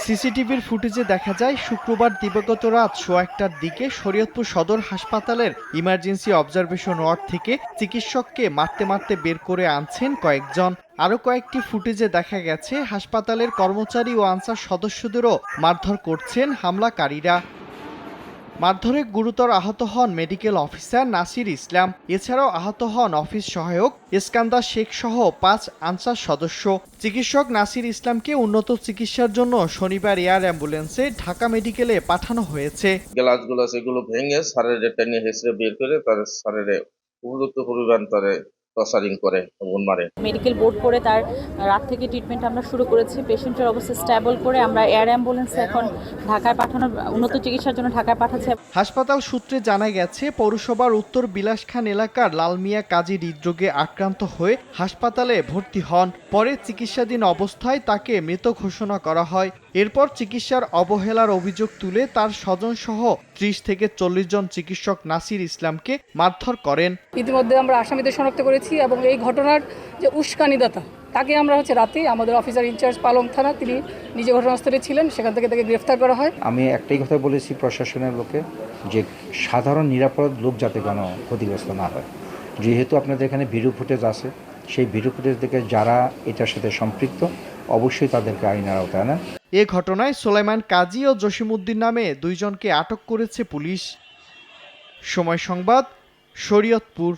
সিসিটিভির ফুটেজে দেখা যায় শুক্রবার দিবাগত রাত 1:15টার দিকে শরীয়তপুর সদর হাসপাতালের ইমার্জেন্সি অবজারভেশন ওয়ার্ড থেকে চিকিৎসককে মারতে মারতে বের করে আনছেন কয়েকজন। আরও কয়েকটি ফুটেজে দেখা গেছে হাসপাতালের কর্মচারী ও আনসার সদস্যদেরও মারধর করছেন হামলাকারীরা। মারধরে গুরুতর আহত হন মেডিকেল অফিসার নাসির ইসলাম। এছাড়াও আহত হন অফিস সহায়ক ইস্কান্দার শেখ সহ 5 আনসার সদস্য। চিকিৎসক নাসির ইসলামকে উন্নত চিকিৎসার জন্য শনিবার এয়ার অ্যাম্বুলেন্সে ঢাকা মেডিকেলে পাঠানো হয়েছে। গ্লাসগুলো সেগুলো ভেঙে সারের টেনে হেসড়ে বের করে তার সারের উপযুক্ত পরিমাণ তারে টর্চারিং করে এবং মারে। মেডিকেল বোর্ড করে তার রাত থেকে ট্রিটমেন্ট আমরা শুরু করেছি। পেশেন্টের অবস্থা স্টেবল করে আমরা এয়ার অ্যাম্বুলেন্সে এখন ঢাকায় পাঠানোর উন্নত চিকিৎসার জন্য ঢাকায় পাঠাচ্ছে। হাসপাতাল সূত্রে জানা গেছে, পৌরসভার উত্তর বিলাসখান এলাকার লালমিয়া কাজী হৃদরোগে আক্রান্ত হয়ে হাসপাতালে ভর্তি হন। পরে চিকিৎসাধীন অবস্থায় তাকে মৃত ঘোষণা করা হয়। এরপর চিকিৎসার অবহেলার অভিযোগ তুলে তার স্বজনসহ 30 থেকে 40 জন চিকিৎসক নাসির ইসলামকে মারধর করেন। ইতিমধ্যে আমরা আসামিদের শনাক্ত করেছি এবং এই ঘটনার যে উস্কানিদাতা তাকে আমরা রাতে আমাদের অফিসার ইনচার্জ পালং থানা, তিনি নিজে ঘটনাস্থলে ছিলেন, সেখান থেকে তাকে গ্রেফতার করা হয়। আমি একটাই কথা বলেছি প্রশাসনের লোকে, যে সাধারণ নিরাপদ লোক যাতে কোনো ক্ষতিগ্রস্ত না হয়। যেহেতু আপনাদের এখানে ভিডিও ফুটেজ আছে, সেই ভিডিও ফুটেজ থেকে যারা এটার সাথে সম্পৃক্ত অবশ্যই তাদেরকে আইনের আওতায় আনেন। এ ঘটনায় সোলাইমান কাজী ও জসিমউদ্দিন নামে 2 জনকে আটক করেছে পুলিশ। সময় সংবাদ, শরীয়তপুর।